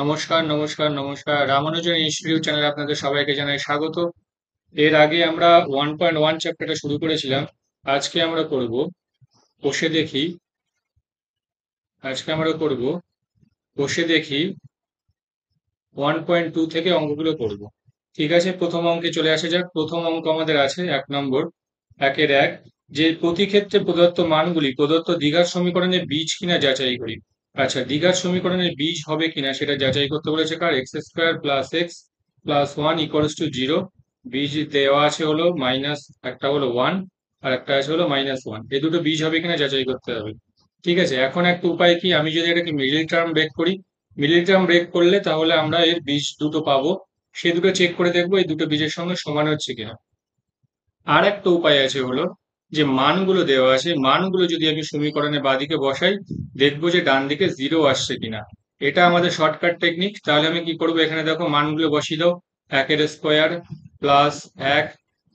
নমস্কার, নমস্কার, নমস্কার। রামানুজন ইনস্টিটিউট চ্যানেলে আপনাদের সবাইকে জানাই স্বাগত। এর আগে আমরা 1.1 চ্যাপ্টারটা শুরু করেছিলাম। আজকে আমরা করব বসে দেখি আজকে আমরা করব বসে দেখি 1.2 থেকে অঙ্কগুলো করব। ঠিক আছে, প্রথম অঙ্কে চলে আসা যাক। প্রথম অঙ্ক আমাদের আছে 1 নম্বর, 1-এর 1, যে প্রতি ক্ষেত্রে প্রদত্ত মানগুলি প্রদত্ত দ্বিঘাত সমীকরণের বীজ কিনা যাচাই করি। আচ্ছা, দ্বিঘাত সমীকরণের বীজ হবে কিনা সেটা যাচাই করতে বলেছে। কার x square plus x plus one equals to zero. বীজ দেওয়া আছে হলো মাইনাস, একটা হলো ওয়ান আর একটা আছে হলো -1। এই দুটো বীজ হবে কিনা যাচাই করতে হবে। ঠিক আছে, এখন একটা উপায় কি, আমি যদি এটাকে মিডল টার্ম ব্রেক করি, মিডল টার্ম ব্রেক করলে তাহলে আমরা এর বীজ দুটো পাবো। সে দুটো চেক করে দেখবো এই দুটো বীজের সঙ্গে সমান হচ্ছে কিনা। আর একটা উপায় আছে হলো, যে মানগুলো দেওয়া আছে, মানগুলো যদি আমি সমীকরণের বাঁদিকে বসাই, দেখবো যে ডান দিকে জিরো আসছে কিনা। এটা আমাদের শর্টকাট টেকনিক। তাহলে আমি কি করবো, এখানে দেখো মানগুলো বসিয়ে দাও। 1-এর স্কোয়ার প্লাস 1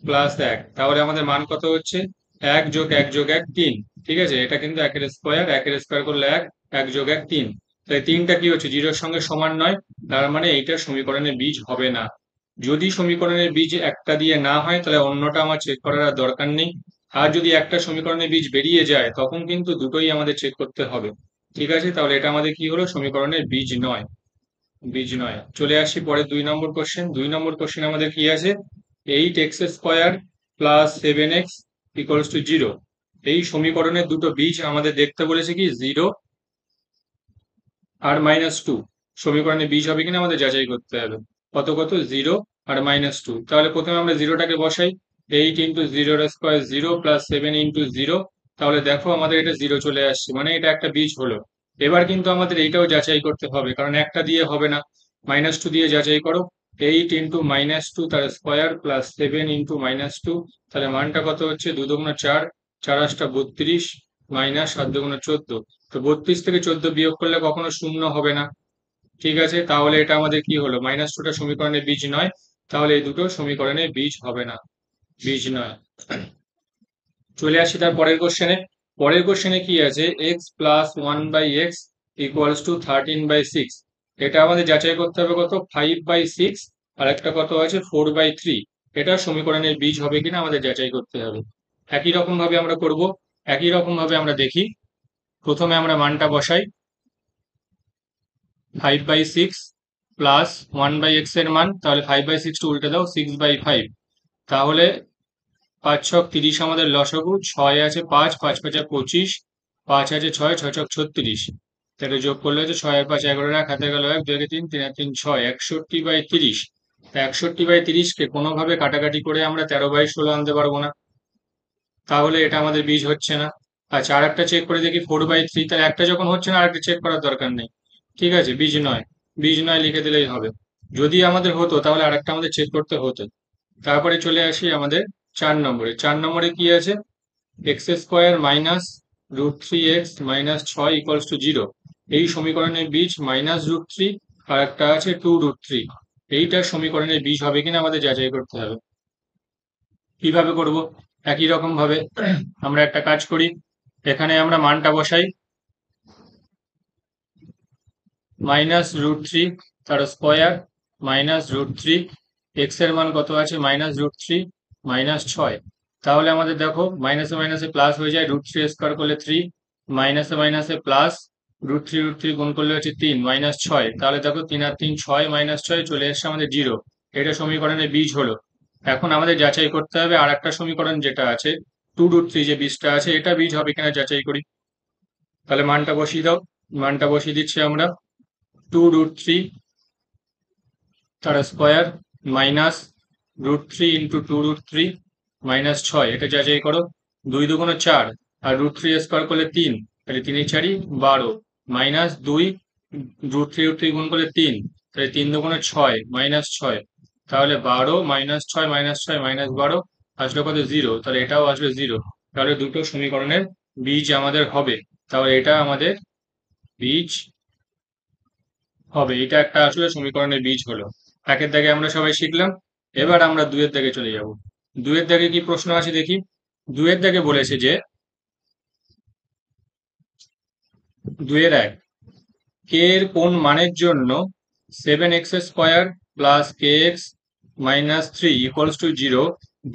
প্লাস 1, তাহলে আমাদের মান কত হচ্ছে? 1+1+1 3। ঠিক আছে, এটা কিন্তু 1-এর স্কোয়ার করলে 1, 1+1 3। তাই তিনটা কি হচ্ছে, জিরোর সঙ্গে সমান নয়। তার মানে এইটা সমীকরণের বীজ হবে না। যদি সমীকরণের বীজ একটা দিয়ে না হয় তাহলে অন্যটা আমার চেক করার আর দরকার নেই। আর যদি একটা সমীকরণের বীজ বেরিয়ে যায় তখন কিন্তু দুটোই আমাদের চেক করতে হবে। ঠিক আছে, তাহলে এটা আমাদের কি হলো, সমীকরণের বীজ নয়। বীজ নয়। চলে আসি পরে 2 নম্বর কোশ্চেন। 2 নম্বর কোশ্চেন আমাদের কি আছে, 8x² plus 7x equals to zero. এই সমীকরণের দুটো বীজ আমাদের দেখতে বলেছে কি, জিরো আর -2। সমীকরণের বীজ হবে কিনা আমাদের যাচাই করতে হবে। কত কত, জিরো আর -2। তাহলে প্রথমে আমরা জিরোটাকে বসাই। 8 × 0² জিরো প্লাস 7 × 0। তাহলে দেখো আমাদের এটা জিরো চলে আসছে, মানে এটা একটা বীজ হলো। এবার কিন্তু আমাদের এইটাও যাচাই করতে হবে, কারণ একটা দিয়ে হবে না, -2 দিয়ে যাচাই করো। 8 × -2 তার স্কোয়ার প্লাস 7 × -2, তাহলে মানটা কত হচ্ছে, 2×4, 4×8 = 32, -7×2 = 14। তো 32 থেকে 14 বিয়োগ করলে কখনো শূন্য হবে না। ঠিক আছে, তাহলে এটা আমাদের কি হলো, -2টা সমীকরণের বীজ নয়। তাহলে এই দুটো সমীকরণের বীজ হবে না, বীজ নয়। চলে আসি তার পরের কোশ্চেনে। পরের কোশ্চেনে কি আছে, x+1/x ইকুয়ালস টু 13/6। এটা আমাদের যাচাই করতে হবে কত, 5/6। আর একটা কত আছে, 4/3। এটা সমীকরণের বীজ হবে কিনা আমাদের যাচাই করতে হবে। একই রকম ভাবে আমরা করব। একই রকম ভাবে আমরা দেখি। প্রথমে আমরা মানটা বসাই। 5/6 প্লাস 1/x এর মান, তাহলে 5/6 উল্টে দাও, 6/5। তাহলে 5×6 = 30 আমাদের লসাগু। 6 আছে 5, 5×5 = 25, 5 আছে 6, 6×6 = 36। তাহলে যোগ করলে হচ্ছে 6 আর 5 11, এক হাতে গেল 1, 2 3, 3 আর 3 6, 61/30। 61/30 কে কোনোভাবে কাটাকাটি করে আমরা 13/16 আনতে পারবো না, তাহলে এটা আমাদের বীজ হচ্ছে না। আচ্ছা, আর একটা চেক করে দেখি, 4/3। তাহলে একটা যখন হচ্ছে না আরেকটা চেক করার দরকার নেই। ঠিক আছে, বীজ নয়। বীজ নয় লিখে দিলেই হবে। যদি আমাদের হতো তাহলে আরেকটা আমাদের চেক করতে হতো। তারপরে চলে আসি আমাদের 4 নম্বরে। 4 নম্বরে কি আছে, x² -√3x -6 equals to zero. এই সমীকরণের বীজ -√3, আর একটা আছে 2√3। এইটার সমীকরণের বীজ হবে কিনা আমাদের যাচাই করতে হবে। কিভাবে করব, একই রকম ভাবে আমরা একটা কাজ করি। এখানে আমরা মানটা বসাই, -√3 তার স্কোয়ার -√3, এক্স এর মান কত আছে, -√3 -6। তাহলে আমাদের দেখো মাইনাসে মাইনাসে প্লাস হয়ে যায়, √3 স্কোয়ার করলে 3, মাইনাসে মাইনাসে প্লাস, √3 গুণ করলে হচ্ছে 3, -6। তাহলে দেখো 3 আর 3 6, -6 চলে এসছে আমাদের জিরো। এটা সমীকরণের বীজ হলো। এখন আমাদের যাচাই করতে হবে আর একটা সমীকরণ যেটা আছে, 2√3 যে বীজটা আছে, এটা বীজ হবে কিনা যাচাই করি। তাহলে মানটা বসিয়ে দাও। মানটা বসিয়ে দিচ্ছি আমরা। 2√3 তার স্কোয়ার -√3 × 2√3 -6, এটা যাচাই করো। 2×2 = 4, আর √3 স্কোয়ার করলে 3, তাহলে 3×4 = 12, -2, √3 গুণ করলে 3, তাহলে 3×2 = 6, -6। তাহলে 12 -6 -6 -12 আসলে কত, জিরো। তাহলে এটাও আসবে জিরো। তাহলে দুটো সমীকরণের বীজ আমাদের হবে। তাহলে এটা আমাদের বীজ হবে। এটা একটা আসলে সমীকরণের বীজ হলো। একের দাগে আমরা সবাই শিখলাম। এবার আমরা দুয়ের দাগে চলে যাব। দুয়ের দাগে কি প্রশ্ন আছে দেখি। দুয়ের দাগে বলেছে যে 2-এর 1, কে এর কোন মানের জন্য 7x² plus kx minus 3 equals to 0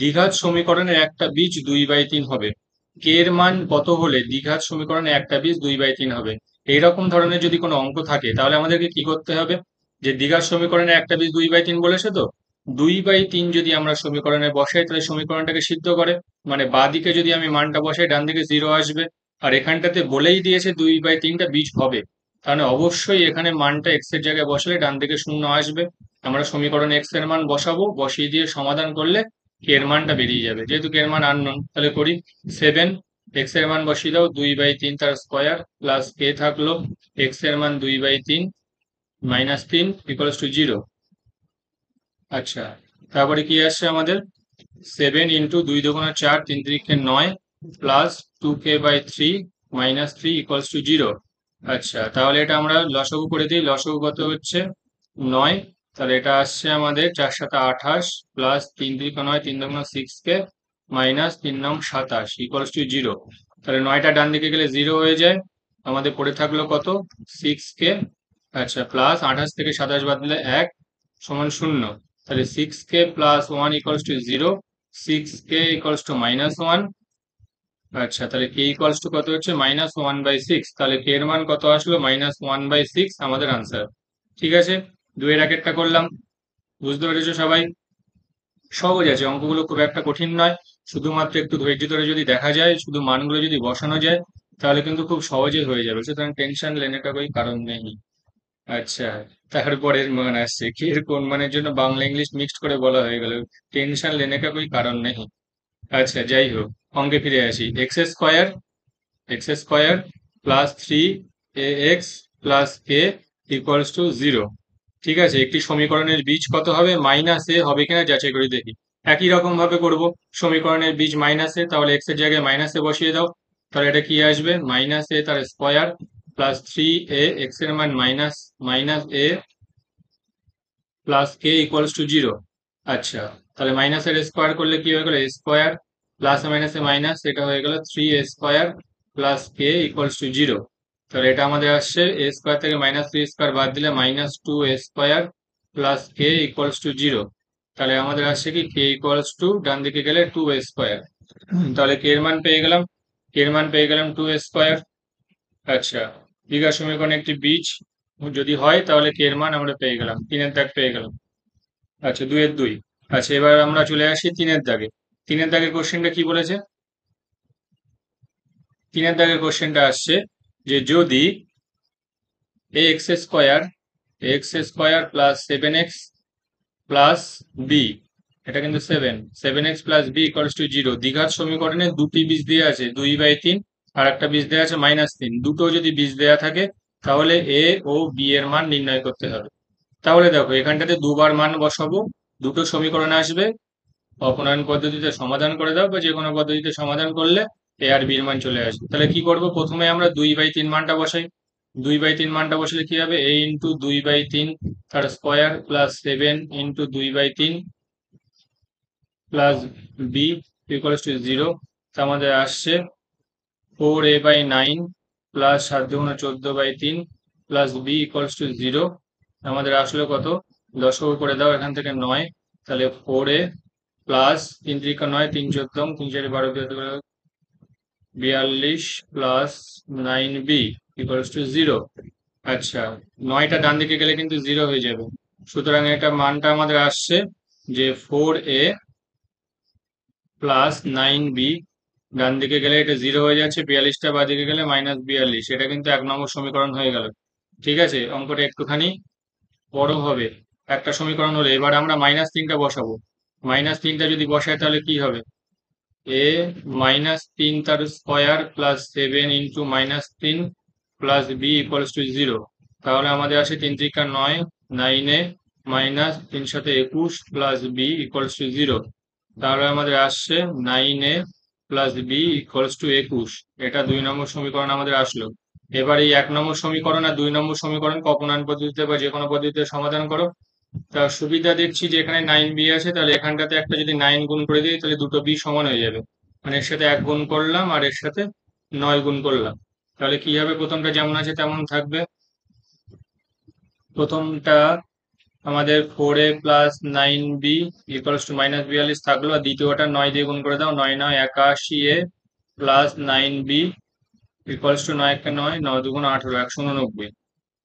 দ্বিঘাত সমীকরণের একটা বীজ 2/3 হবে। কে এর মান কত হলে দ্বিঘাত সমীকরণে একটা বীজ 2/3 হবে? এইরকম ধরনের যদি কোনো অঙ্ক থাকে তাহলে আমাদেরকে কি করতে হবে? যে দ্বিঘাত সমীকরণে একটা বীজ 2/3 বলেছে, তো 2/3 যদি আমরা সমীকরণে বসাই তাহলে সমীকরণটাকে সিদ্ধ করে, মানে বাঁ দিকে যদি আমি মানটা বসাই ডান দিকে 0 আসবে। আর এখানটাতে বলেই দিয়েছে 2/3টা বীজ হবে, তাহলে অবশ্যই এখানে মানটা এক্স এর জায়গায় বসালে ডান দিকে 0 আসবে। আমরা সমীকরণে এক্স এর মান বসাবো, বসিয়ে দিয়ে সমাধান করলে কে এর মানটা বেরিয়ে যাবে। যেহেতু কে এর মান আননোন, তাহলে করি। 7 এক্স এর মান বসিয়ে দাও 2/3 তার স্কোয়ার প্লাস কে থাকলো এক্স এর মান 2/3 মাইনাস 3 ইকুয়ালস টু 0। আচ্ছা, তারপরে কি আসছে আমাদের? 7 into 2 × 4 3 × 9 plus 2k/3 minus 3 equals to 0। আচ্ছা, তাহলে এটা আমরা লসাগু করে দিই। লসাগু কত হচ্ছে? 9। তাহলে এটা আসছে আমাদের 4 7 28 plus 3 3 9 3 2 6k minus 3 9 27 equals to 0। তাহলে 9টা ডান দিকে গেলে 0 হয়ে যায়, আমাদের পড়ে থাকলো কত? 6k। আচ্ছা, প্লাস 28 থেকে 27 বাদ দিলে 1 সমান 0। তাহলে 6k plus 1 equals to 0, 6k equals to minus 1। আচ্ছা, তাহলে k ইকুয়ালস টু কত হচ্ছে? -1/6। তাহলে k এর মান কত আসলো? -1/6 আমাদের আনসার। ঠিক আছে, 2-এর একেরটা করলাম। বুঝতে পেরেছো সবাই? সহজ আছে, অঙ্কগুলো খুব একটা কঠিন নয়। শুধুমাত্র একটু ধৈর্য ধরে যদি দেখা যায়, শুধু মানগুলো যদি বসানো যায়, তাহলে কিন্তু খুব সহজে হয়ে যাবে। সুতরাং টেনশন লেনে কা কোই কারণ নেই। আচ্ছা, তারপরের মান আসছে কি এর কোন মানের জন্য বাংলা ইংলিশ মিক্সড করে বলা হয়ে গেল। টেনশন লেনে কা কোই কারণ নেই। আচ্ছা, যাই হোক, অঙ্কে ফিরে আসি। X square plus 3ax plus K equals to 0। ঠিক আছে, একটি সমীকরণের বীজ কত হবে? -a হবে কিনা যাচাই করে দেখি। একই রকম ভাবে করব। সমীকরণের বীজ -a, তাহলে এক্স এর জায়গায় -a বসিয়ে দাও। তাহলে এটা কি আসবে? -a তার স্কোয়ার প্লাস 3a, এক্স এর মান -a plus K equals to 0। আচ্ছা, তাহলে মাইনাস এর স্কোয়ার করলে কি হয়ে গেল? এ স্কোয়ার প্লাস মাইনাসে মাইনাস, এটা হয়ে গেল 3a² plus K equals to 0। তাহলে এটা আমাদের আসছে এ স্কোয়ার থেকে -3² বাদ দিলে -2a² plus K equals to 0। তাহলে আমাদের আসছে কি কে ইকুয়ালস টু ডান দিকে গেলে 2a²। তাহলে কে এর মান পেয়ে গেলাম, কে এর মান পেয়ে গেলাম 2a²। আচ্ছা, দ্বিঘাত সমীকরণে একটি বীজ যদি হয় তাহলে কে এর মান আমরা পেয়ে গেলাম, 3-এর দাগ পেয়ে গেলাম। আচ্ছা, 2-এর 2। আচ্ছা, এবার আমরা চলে আসি 3-এর দাগে। 3-এর দাগের কোশ্চেনটা কি বলেছে? 3-এর দাগের কোশ্চেনটা আসছে যে যদি x square plus 7x plus b, এটা কিন্তু 7x plus b equals to 0 দ্বিঘাত সমীকরণে দুটি বীজ দেওয়া আছে 2/3 আর একটা বীজ দেওয়া আছে -3। দুটো যদি বীজ দেওয়া থাকে তাহলে এ ও বি এর মান নির্ণয় করতে হবে। তাহলে দেখো, এখানটাতে দুবার মান বসাবো, দুটো সমীকরণ আসবে। অপনয়ন পদ্ধতিতে সমাধান করে দাও বা যে কোনো পদ্ধতিতে সমাধান করলে এ আর বির মান চলে আসবে। তাহলে কি করব? প্রথমে আমরা 2/3 মানটা বসাই। 2/3 মানটা বসালে কি হবে? a ইন্টু 2/3 তার square plus 7 into 2/3 plus b equals to 0। তা আমাদের আসছে 4a/9 plus 7×14/3 plus b equals to 0। আমাদের আসলে কত? দশক করে দাও এখান থেকে 9। তাহলে 4a plus 3 3 9 3 14 3 4 12 42 plus 9b equals to 0। আচ্ছা, 9টা ডান দিকে গেলে কিন্তু 0 হয়ে যাবে। সুতরাং এটা মানটা আমাদের আসছে যে 4a প্লাস 9b, ডান দিকে গেলে এটা 0 হয়ে যাচ্ছে, 42টা বাঁ দিকে গেলে -42। এটা কিন্তু 1 নম্বর সমীকরণ হয়ে গেল। ঠিক আছে, অঙ্কটা একটুখানি বড় হবে। একটা সমীকরণ হলে এবার আমরা -3টা বসাবো। -3টা যদি বসাই তাহলে কি হবে? এ -3 তার square plus 7 into -3 plus b equals to 0। তাহলে আমাদের আসে 3 3 9, 9 মাইনাস 3 সাথে 21 প্লাস বি ইকুয়ালস টু 0। তাহলে আমাদের আসছে 9a plus b equals to 21। এটা 2 নম্বর সমীকরণ আমাদের আসলো। এবার এই 1 নম্বর সমীকরণ আর 2 নম্বর সমীকরণ অপনয়ন পদ্ধতিতে বা যে কোনো পদ্ধতিতে সমাধান করো। তা সুবিধা দেখছি যে এখানে 9b আছে, তাহলে এখানটাতে একটা যদি 9 গুণ করে দিই তাহলে দুটো বি সমান হয়ে যাবে। মানে এর সাথে 1 গুণ করলাম আর এর সাথে 9 গুণ করলাম, তাহলে কি হবে? প্রথমটা যেমন আছে তেমন থাকবে। প্রথমটা আমাদের 4a plus 9b equals to -42 থাকলো, আর দ্বিতীয়টা 9 দিয়ে গুণ করে দাও, 9 9 81a plus 9b equals to 9 কে 9 9 2 18 189।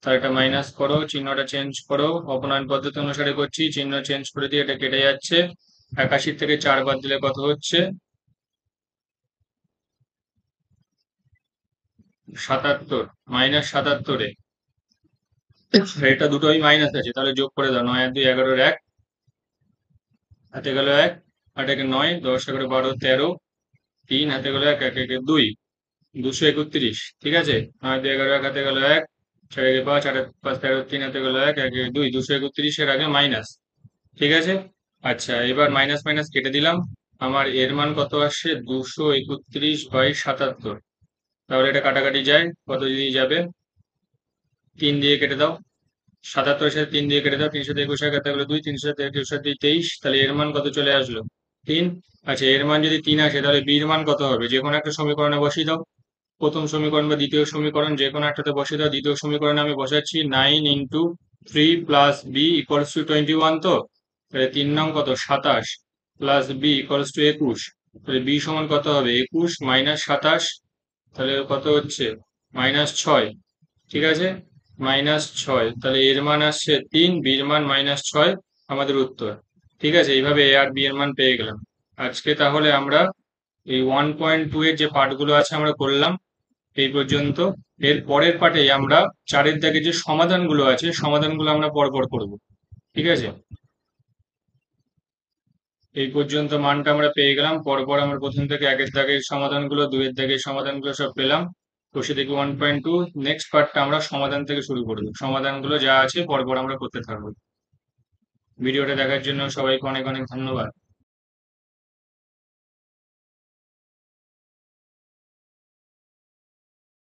তাহলে এটা মাইনাস করো, চিহ্নটা চেঞ্জ করো, অপনয়ন পদ্ধতি অনুসারে করছি, চিহ্ন চেঞ্জ করে দিয়ে এটা কেটে যাচ্ছে। 81 থেকে 4 বাদ দিলে কত হচ্ছে? 77, -77। এটা দুটোই মাইনাস আছে, তাহলে যোগ করে দাও, 9 আর 2 11 1, হাতে গেল 1, 8 একে 9, 10 11 12 13, 3 হাতে গেল 1, 1 একে 2, 231। ঠিক আছে, 9 2 11 1 হাতে গেল 1, 4 একে 5, 8 5 13, 3 হাতে গেল 1, 1 একে 2, 231 এর আগে মাইনাস। ঠিক আছে, আচ্ছা এবার মাইনাস মাইনাস কেটে দিলাম, আমার এর মান কত আসছে? 231/77। তাহলে এটা কাটাকাটি যায়, কত দিয়ে যাবে? 3 দিয়ে কেটে দাও, 77 সাথে 3 দিয়ে কেটে দাও, 3 সাথে 21 কাটতে গেলে 2, 3 সাথে 21 সাথে 23, তাহলে এর মান কত চলে আসলো? 3। আচ্ছা এর মান যদি 3 আসে তাহলে বির মান কত হবে? যে কোনো একটা সমীকরণে বসিয়ে দাও, প্রথম সমীকরণ বা দ্বিতীয় সমীকরণ যে কোনো একটাতে বসিয়ে দাও। দ্বিতীয় সমীকরণে আমি বসাচ্ছি 9 into 3 plus b equals to 21 তো, তাহলে 3 নং কত? 27 প্লাস বি ইকুয়ালস টু 21, তাহলে বি সমান কত হবে? 21 মাইনাস 27, তাহলে কত হচ্ছে? -6। ঠিক আছে, -6, তাহলে এর মান আসছে 3, বির মান -6, আমাদের উত্তর। ঠিক আছে, এইভাবে এ আর বি এর মান পেয়ে গেলাম। আজকে তাহলে আমরা এই 1.2 এর যে পার্টগুলো আছে আমরা করলাম এই পর্যন্ত। এর পরের পার্টে আমরা 4-এর দাগে যে সমাধানগুলো আছে সমাধানগুলো আমরা পরপর করব। ঠিক আছে, এই পর্যন্ত মানটা আমরা পেয়ে গেলাম, পরপর আমরা প্রথম থেকে 1-এর দাগের সমাধানগুলো, 2-এর দাগের সমাধানগুলো সব পেলাম, কষে দেখি 1.2। নেক্সট পার্টটা আমরা সমাধান থেকে শুরু করব, সমাধানগুলো যা আছে পরপর আমরা করতে থাকবো। ভিডিওটা দেখার জন্য সবাইকে অনেক অনেক ধন্যবাদ।